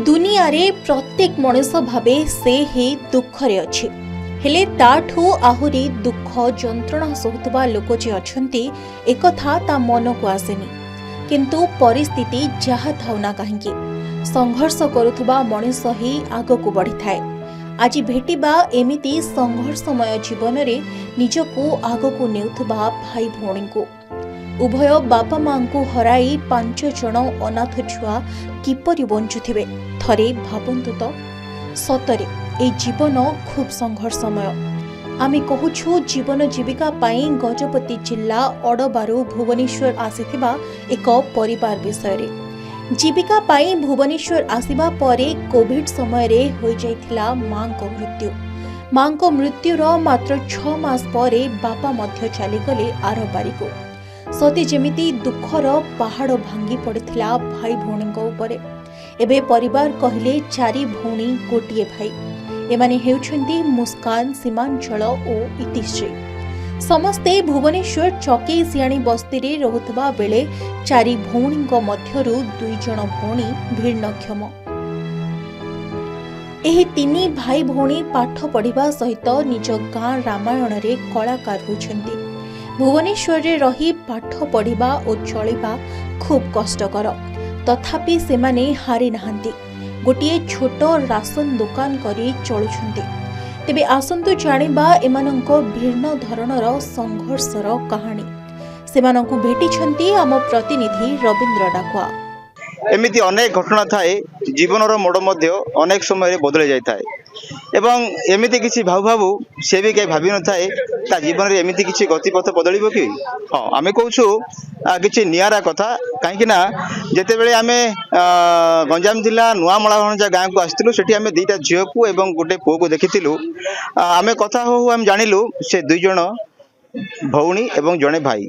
दुनिया रे प्रत्येक मनुष्य भावे से ही दुखरे अछि हेले ताठू आहुरी दुख जंत्रणा सोहुतबा लोक जे अछंती एकथा ता मन को आसेनी किंतु परिस्थिति जहा थाउना काहेकि संघर्ष करुथबा मनुष्य ही आग को बढ़ी थाए। आज भेटिबा एमिति संघर्षमय जीवन रे निजको आग को नेउथबा भाई भौणी को उभय बापा मां को हराई 5 जन अनाथ छुआ किपरि बंचुथिबे थरे भाबंतु तो सतरे ए जीवन खूब संघर्षमय। आमे कहूछु जीवन जीविका पाई गजपति जिल्ला अडबारु भुवनेश्वर आसीथिबा एक परिवार विषय रे। जीविका पाई भुवनेश्वर आसीबा परे कोविड समय रे होई जाइथिला मां को मृत्यु। मां को मृत्युर मात्र 6 मास परे बापा मध्य चली गले आर बारी को सती जेमिति दुखर पहाड़ भांगी पड़िथिला भाई भौणी उपरे। एबे परिवार कहले 4 भौणी गोटिए भाई एमाने हेउछन्ती मुस्कान सीमांचल और इतिश्री। समस्ते भुवनेश्वर चके सियाणी बस्ती रे रहुतबा बेले 4 भौणी मध्यरु 2 जन भौणी भिन्नक्षम। एही 3 भाई भौणी पाठ पढ़िबा सहित निज गाँ रामायण रे कलाकार होइछन्ती। भुवनेश्वर रे रही पाठ पढ़िबा और चलिबा खूब कष्टकर तथापि सेमाने हारि नाहांती। गोटिए छोट राशन दुकान करी चलुछन्ती। तेबे आसंतु जानिबा एमानंको भिन्न धरणर संघर्षर कहानी। सेमानंकु भेटिछन्ती आम प्रतिनिधि रविंद्र डाकुआ। एमिति अनेक घटना थाए जीवनर मोड़ मध्य अनेक समय बदल जाए थाए एवं एमिति किसी भाव भावु से भी कहीं भावी न थाए ता जीवन रे एमिति किसी गतिपथ बदलिबो कि हाँ आमे कहूछु किसी नियारा कथा कहीं जेते बेले आमे गंजाम जिला नुआमला भणजा गाँ को आसथिलु सेठी आमे 2टा झियो को एवं गोटे पुओ को देखिथिलु। आमे कथा हो आमे जानिलु से 2 जण भौणी एवं जड़े भाई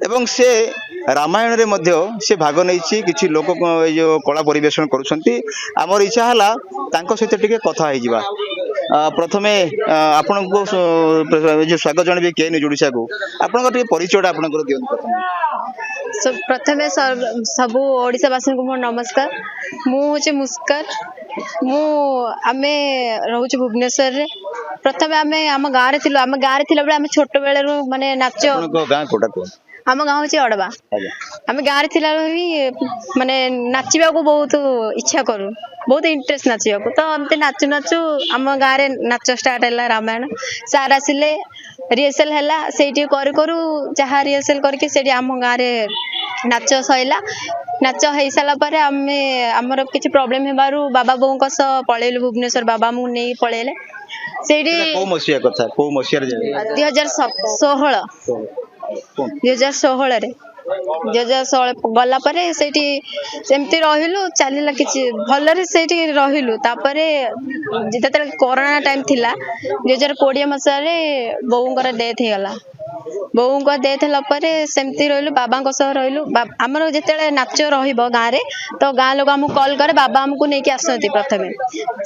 एवं से रामायण रे मध्य से भाग नहीं किसी लोक जो कला परिवेशन करुछंती। आमर इच्छा हला तांको सहित टिके कथा होई जिबा। प्रथमे आपन को जो स्वागत जनबे के नि जुडिसा को आपन को टिके परिचयटा आपन को दियन। प्रथमे सबु ओडिसावासी को मोर नमस्कार। मु होचे मुस्कान मु आमे रहउछु भुवनेश्वर रे। प्रथमे आमे आम गाँ रे थिलु। आम गाँ रे थिला बेले आमे छोट बेले रु माने नाच गाँ कोटा को आम गाँ होचे अडबा। आम गाँ रे थिला भी माने नाचिबा को बहुत इच्छा करू बहुत इंटरेस्ट नाचिबा को तो हमते नाचु नाचु आम गाँ रे नाच स्टार्ट हैला रामायण सार आसिले रिहर्सल हैला सेठी करू करू जहा रिहर्सल करके सेठी आम गाँ रे नाच सैला। नाच हो सारा पर आमे आमर किसी प्रॉब्लम हेबारु बाबा बों कस पळेलु भुवनेश्वर बाबा मु नै पळेले सेठी को मसिया कथा को मसिया रे 2016 रे 2016 गला परे सेठी सेमती रहिलु चलिला किछि भलरे सेठी रहिलु। तापरे जेते कोरोना टाइम थिला 2020 मसा रे बोउंकर डेथ हे गला। बोऊ को डेथ हला परे सेमती रहिलु बाबा को सह रहिलु। हमर जेतेले नाच रहिबो गाँ रे तो गाँ लोक हमकु कॉल करे बाबा हमकु नेकी आसंती। प्रथमे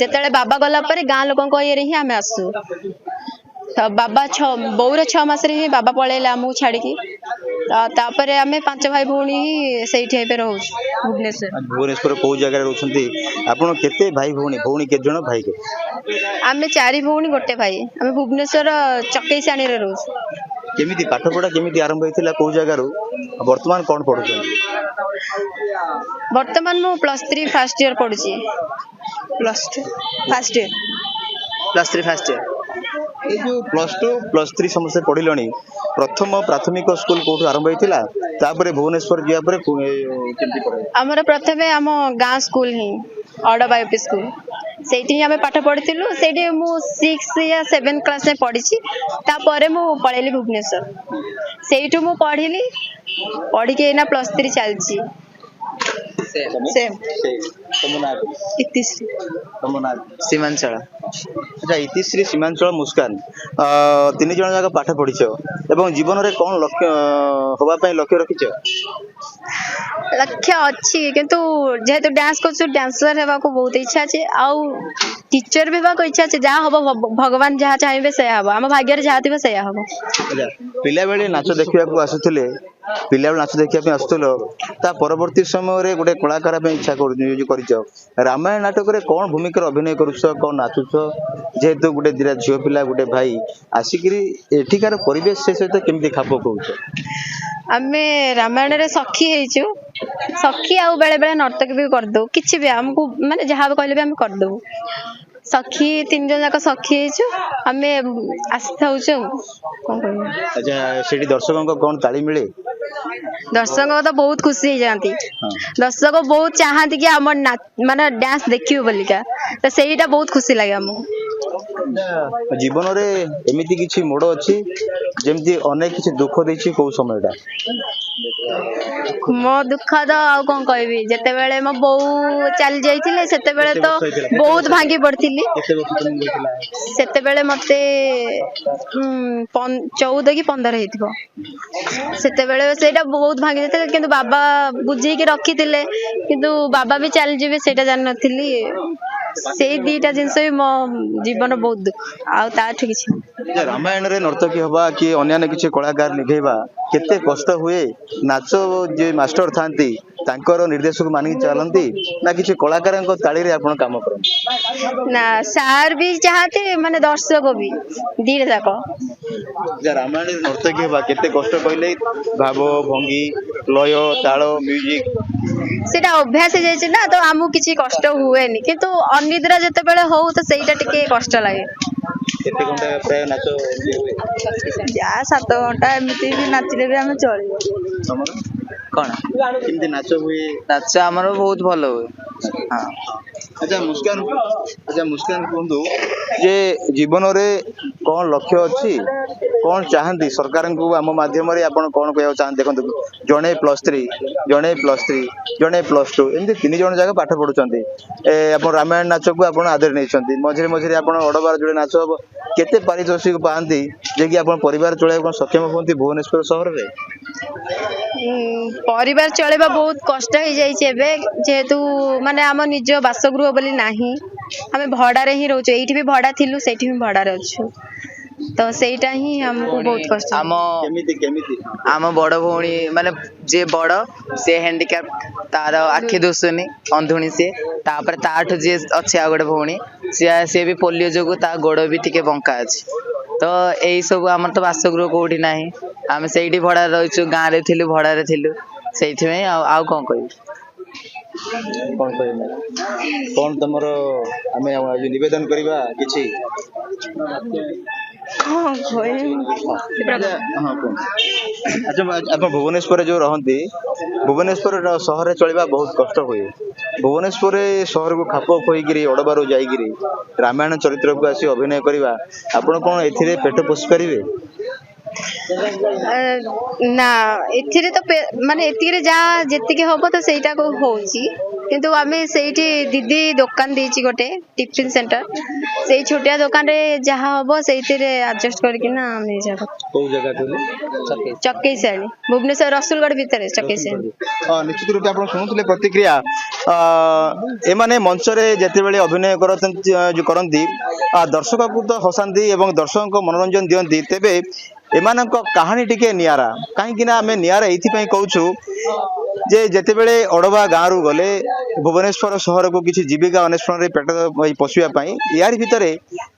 जेतेले बाबा गला परे गाँ लोकन को ये रे ही हमें आसु। तो बाबा बोउर 6 मास रे ही बाबा पळेले हमकु छाडी की तापरे आमे 5 भाई भौणी ही सेठी पे रहू भुवनेश्वर। भुवनेश्वर को जगह रहउछंती आपन केते भाई भौणी भौणी के जण भाई के आमे 4 भौणी गोटे भाई आमे भुवनेश्वर चके साणी रे रहू। केमिति पाठ पढ़ा केमिति आरंभ होइथिला को जगह रो वर्तमान कोन पढुछन? वर्तमान मु +3 फर्स्ट ईयर पढुची। +2 फर्स्ट ईयर +3 फर्स्ट ईयर ए जो +2 +3 समस्त पढिलणी प्रथम प्राथमिक स्कूल कोठु आरंभ होइथिला तापरे भुवनेश्वर जिया परे केमिति पढाई? हमर प्रथमे हम गाँ स्कूल ही अडबा यूपी स्कूल सेठी हमें पाठ पढ़िथिलु। सेठी मु 6 या 7 क्लास में पढ़िची। तापरे मु पळेली भुवनेश्वर सेठु मु पढ़िली पढ़ी के ना +3 चलची। सेम इतिश्री सीमांचल। अच्छा इतिश्री सीमांचल मुस्कान 3 जण जाक पाठ पढ़िछ एवं जीवन रे कोन लक्ष्य होबा पय लक्ष्य रखिछ? लक्ष्य अच्छी किंतु जेहेतु डांस करछु डांसर हेबा को बहुत इच्छा छै आउ टीचर भी हेबा को इच्छा छै। जहा हबो भगवान जहा चाहेबे से हबो हम भाग्य रे जहा थिबे से हबो। अच्छा पिला बेले नाच देखिया को आसुथिले ପିଲାବେଳୁ ନାଚ ଦେଖିବା ପାଇଁ ଆସୁଥିଲ ତା ପରବର୍ତ୍ତୀ ସମୟରେ ଗୋଟେ କଳାକାର ପାଇଁ ଇଚ୍ଛା କରିଛ ରାମାୟଣ ନାଟକରେ କଣ ଭୂମିକାରେ ଅଭିନୟ କରୁଛ କଣ ନାଚୁଛ ଯେହେତୁ ଗୋଟେ ଦିଟା ଝିଅ ପିଲା ଗୋଟେ ଭାଇ ଆସିକିରି ଏଠିକାର ପରିବେଶ ସେ ସହିତ କେମିତି ଖାପ ଖୁଆଉଛ? ଆମେ ରାମାୟଣରେ ସଖୀ ହେଇଛୁ। ସଖୀ ଆଉ ବେଳେ ବେଳେ ନର୍ତ୍ତକ ବି କରିଦଉ କିଛି ବି ଆମକୁ ମାନେ ଯାହା ବି କହିଲେ ବି ଆମେ କରିଦବୁ। ସଖୀ 3 ଜଣ ଯାକ ସଖୀ ହେଇଛୁ ଆମେ ଆସିଥାଉଛୁ ଆଉ କଣ କହିବା। ଆଚ୍ଛା ସେଠି ଦର୍ଶକଙ୍କ କଣ ତାଳି ମିଳେ? ଦର୍ଶକ ତ ବହୁତ ଖୁସି ହେଇଯାଆନ୍ତି। ହଁ। ଦର୍ଶକ ବହୁତ ଚାହାନ୍ତି କି ଆମ ମାନେ ଡ୍ୟାନ୍ସ ଦେଖିବୁ ବୋଲିକା ତ ସେଇଟା ବହୁତ ଖୁସି ଲାଗେ ଆମକୁ। ଜୀବନରେ ଏମିତି କିଛି ମୋଡ ଅଛି ଯେମିତି ଅନେକ କିଛି ଦୁଃଖ ଦେଇଛି କୋଉ ସମୟଟା? ମୋ ଦୁଃଖ ତ ଆଉ କଣ କହିବି ଯେତେବେଳେ ମୋ ବୋଉ ଚାଲି ଯାଇଥିଲେ ସେତେବେଳେ ତ ବହୁତ ଭାଙ୍ଗି ପଡିଥିଲି। କେତେ ବର୍ଷ ତମକୁ ହେଇଥିଲା? ସେତେବେଳେ ମତେ 14 କି 15 ହେଇଥିବ। ସେତେବେଳେ ସେଇଟା ବହୁତ ଭାଙ୍ଗି ଯାଇଥିଲା କିନ୍ତୁ ବାବା ବୁଝେଇକି ରଖିଥିଲେ କିନ୍ତୁ ବାବା ବି ଚାଲିଯିବେ ସେଇଟା ଜାଣିନଥିଲି। ସେଇ ଦିଟା ଜିନିଷ ବି ମୋ ଜୀବନ ବହୁତ ଦୁଃଖ ଆଉ ତାଠୁ କିଛି ନାହିଁ। ରାମାୟଣରେ ନର୍ତ୍ତକୀ ହବା କି ଅନ୍ୟାନ୍ୟ କିଛି କଳାକାର ନିଭେଇବା କେତେ କଷ୍ଟ ହୁଏ? ନାଚ ଯେ ମାଷ୍ଟର ଥାନ୍ତି ତାଙ୍କର ନିର୍ଦ୍ଦେଶକୁ ମାନିକି ଚାଲନ୍ତି ନା କିଛି କଳାକାରଙ୍କ ତାଳିରେ ଆପଣ କାମ କରନ୍ତି? ନା ସାର୍ ବି ଚାହାନ୍ତି ମାନେ ଦର୍ଶକ ବି ଦିଟା ଯାକ। ରାମାୟଣରେ ନର୍ତ୍ତକୀ ହେବା କେତେ କଷ୍ଟ କହିଲେ ଭାବ ଭଙ୍ଗୀ ଲୟ ତାଳ ମ୍ୟୁଜିକ ସେଇଟା ଅଭ୍ୟାସ ହେଇଯାଇଛି ନା ତ ଆମକୁ କିଛି କଷ୍ଟ ହୁଏନି କିନ୍ତୁ ଅନିଦ୍ରା ଯେତେବେଳେ ହଉ ତ ସେଇଟା ଟିକେ କଷ୍ଟ ଲାଗେ। କେତେ ଘଣ୍ଟା ପ୍ରାୟ ନାଚ ଏମିତି ହୁଏ? ଯାହା 7 ଘଣ୍ଟା ଏମିତି ବି ନାଚିଲେ ବି ଆମେ ଚଳିବ। ତମର କଣ କେମିତି ନାଚ ହୁଏ? ନାଚ ଆମର ବହୁତ ଭଲ ହୁଏ। ହଁ। ଆଚ୍ଛା ମୁସ୍କାନ କୁହନ୍ତୁ ଯେ ଜୀବନରେ କଣ ଲକ୍ଷ୍ୟ ଅଛି କଣ ଚାହାନ୍ତି ସରକାରଙ୍କୁ ଆମ ମାଧ୍ୟମରେ ଆପଣ କଣ କହିବାକୁ ଚାହାନ୍ତି? ଦେଖନ୍ତୁ ଜଣେ +3 ଜଣେ +3 ଜଣେ +2 ଏମିତି 3 ଜଣ ଯାକ ପାଠ ପଢୁଛନ୍ତି ଆପଣ ରାମାୟଣ ନାଚକୁ ଆପଣ ଆଦରି ନେଇଛନ୍ତି ମଝିରେ ମଝିରେ ଆପଣ ଅଡବାର ଯୋଡେ ନାଚ ହବ କେତେ ପାରିତୋଷିକ ପାଆନ୍ତି ଯେ କି ଆପଣ ପରିବାର ଚଳାଇବାକୁ ସକ୍ଷମ ହୁଅନ୍ତି ଭୁବନେଶ୍ୱର ସହରରେ? ପରିବାର ଚଳେଇବା ବହୁତ କଷ୍ଟ ହେଇଯାଇଛି ଏବେ ଯେହେତୁ ମାନେ ଆମ ନିଜ ବାସଗୃହ ବୋଲି ନାହିଁ ଆମେ ଭଡାରେ ହିଁ ରହୁଛୁ। ଏଇଠି ବି ଭଡା ଥିଲୁ ସେଇଠି ବି ଭଡାରେ ଅଛୁ ତ ସେଇଟା ହିଁ ଆମକୁ ବହୁତ କଷ୍ଟ। କେମିତି ଆମ ବଡ ଭଉଣୀ ମାନେ ଯିଏ ବଡ ସେ ହ୍ୟାଣ୍ଡିକ୍ୟାପ୍ ତାର ଆଖି ଦୁଶୁନି ଅନ୍ଧୁଣୀ ସିଏ ତାପରେ ତାଠୁ ଯିଏ ଅଛି ଆଉ ଗୋଟେ ଭଉଣୀ ସିଏ ବି ପୋଲିଓ ଯୋଗୁ ତା ଗୋଡ ବି ଟିକେ ବଙ୍କା ଅଛି। ତ ଏଇ ସବୁ ଆମର ତ ବାସଗୃହ କୋଉଠି ନାହିଁ ଆମେ ସେଇଠି ଭଡାରେ ରହିଛୁ ଗାଁରେ ଥିଲୁ ଭଡାରେ ଥିଲୁ ସେଇଥିପାଇଁ ଆଉ କଣ କହିବି? କଣ କହିବେ କଣ ତମର ଆମେ ଆଜି ନିବେଦନ କରିବା କିଛି? କଣ କହିବି? ଆଚ୍ଛା ଆପଣ ଭୁବନେଶ୍ୱରରେ ଯୋଉ ରହନ୍ତି ଭୁବନେଶ୍ୱର ସହରରେ ଚଳିବା ବହୁତ କଷ୍ଟ ହୁଏ। ଭୁବନେଶ୍ୱରରେ ସହରକୁ ଖାପ ଖୁଆଇକିରି ଅଡବାରୁ ଯାଇକିରି ରାମାୟଣ ଚରିତ୍ରକୁ ଆସି ଅଭିନୟ କରିବା ଆପଣ କଣ ଏଥିରେ ପେଟ ପୋଷି ପାରିବେ? ନା ଏଥିରେ ତ ମାନେ ଏତିକିରେ ଯାହା ଯେତିକି ହବ ତ ସେଇଟାକୁ ହଉଛି କିନ୍ତୁ ଆମେ ସେଇଠି ଦିଦି ଦୋକାନ ଦେଇଛି ଗୋଟେ ଟିଫିନ ସେଣ୍ଟର ସେଇ ଛୋଟିଆ ଦୋକାନରେ ଯାହା ହବ ସେଇଥିରେ ଆଡଜଷ୍ଟ କରିକିନା ଆମେ କୋଉ ଜାଗା କହିଲେ? ଚକେଇଶାଳୀ ଭୁବନେଶ୍ୱର ରସୁଲଗଡ ଭିତରେ ଚକେଇଶାଳୀ। ନିଶ୍ଚିତ ରୂପେ ଆପଣ ଶୁଣୁଥିଲେ ପ୍ରତିକ୍ରିୟା ଏମାନେ ମଞ୍ଚରେ ଯେତେବେଳେ ଅଭିନୟ କରନ୍ତି ଦର୍ଶକଙ୍କୁ ତ ହସାନ୍ତି ଏବଂ ଦର୍ଶକଙ୍କ ମନୋରଞ୍ଜନ ଦିଅନ୍ତି ତେବେ ଏମାନଙ୍କ କାହାଣୀ ଟିକେ ନିଆରା କାହିଁକି ନା ଆମେ ନିଆରା ଏଇଥିପାଇଁ କହୁଛୁ ଯେ ଯେତେବେଳେ ଅଡବା ଗାଁରୁ ଗଲେ ଭୁବନେଶ୍ୱର ସହରକୁ କିଛି ଜୀବିକା ଅନ୍ୱେଷଣରେ ପେଟ ପୋଷିବା ପାଇଁ ୟାରି ଭିତରେ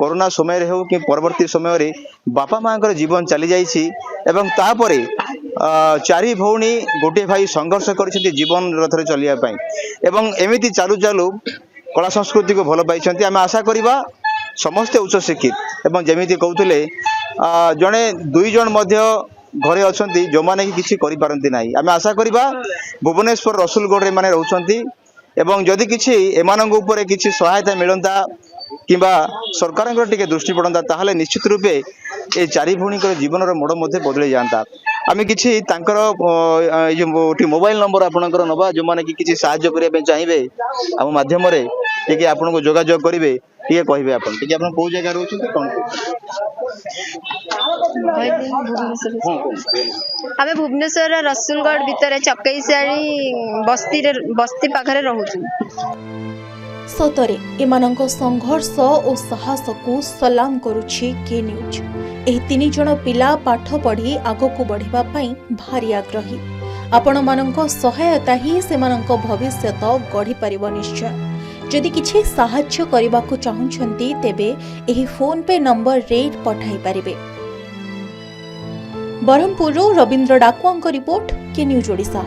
କରୋନା ସମୟରେ ହେଉ କି ପରବର୍ତ୍ତୀ ସମୟରେ ବାପା ମାଙ୍କର ଜୀବନ ଚାଲି ଯାଇଛି ଏବଂ ତାପରେ 4 ଭଉଣୀ ଗୋଟିଏ ଭାଇ ସଂଘର୍ଷ କରିଛନ୍ତି ଜୀବନ ରଥରେ ଚାଲିବା ପାଇଁ ଏବଂ ଏମିତି ଚାଲୁ ଚାଲୁ କଳା ସଂସ୍କୃତିକୁ ଭଲ ପାଇଛନ୍ତି। ଆମେ ଆଶା କରିବା ସମସ୍ତେ ଉଚ୍ଚ ଶିକ୍ଷିତ ଏବଂ ଯେମିତି କହୁଥିଲେ ଜଣେ 2 ଜଣ ମଧ୍ୟ ଘରେ ଅଛନ୍ତି ଯୋଉମାନେ କି କିଛି କରିପାରନ୍ତି ନାହିଁ। ଆମେ ଆଶା କରିବା ଭୁବନେଶ୍ୱର ରସୁଲଗଡରେ ଏମାନେ ରହୁଛନ୍ତି ଏବଂ ଯଦି କିଛି ଏମାନଙ୍କ ଉପରେ କିଛି ସହାୟତା ମିଳନ୍ତା କିମ୍ବା ସରକାରଙ୍କର ଟିକେ ଦୃଷ୍ଟି ପଡନ୍ତା ତାହେଲେ ନିଶ୍ଚିତ ରୂପେ ଏ 4 ଭଉଣୀଙ୍କର ଜୀବନର ମୋଡ ମଧ୍ୟ ବଦଳି ଯାଆନ୍ତା। ଆମେ କିଛି ତାଙ୍କର ଏଇ ଯୋଉ ମୋବାଇଲ ନମ୍ବର ଆପଣଙ୍କର ନବା ଯୋଉମାନେ କି କିଛି ସାହାଯ୍ୟ କରିବା ପାଇଁ ଚାହିଁବେ ଆମ ମାଧ୍ୟମରେ ଟିକେ ଆପଣଙ୍କୁ ଯୋଗାଯୋଗ କରିବେ ଟିକେ କହିବେ ଆପଣ ଟିକେ ଆପଣ କୋଉ ଜାଗାରେ ରହୁଛନ୍ତି କଣ? ଆମେ ଭୁବନେଶ୍ୱର ରସୁଲଗଡ ଭିତରେ ଚକେଇଶାଳୀ ବସ୍ତି ପାଖରେ ରହୁଛୁ। सतरे एमानंक संघर्ष और साहस को सलाम करुछि के न्यूज। एही 3 जण पिला पाठ पढ़ी आगको बढ़िबा पई भारी आग्रही। आपण मानंक सहायता ही सेमानंक भविष्यत गढ़ी परिबो निश्चय। जदि किछि साहाय्य करबाकू चाहुछंती तेबे एही फोन पे नंबर रे पठाई परिबे। बरहमपुर रवींद्र डाकुआंक रिपोर्ट के न्यूज ओडिशा।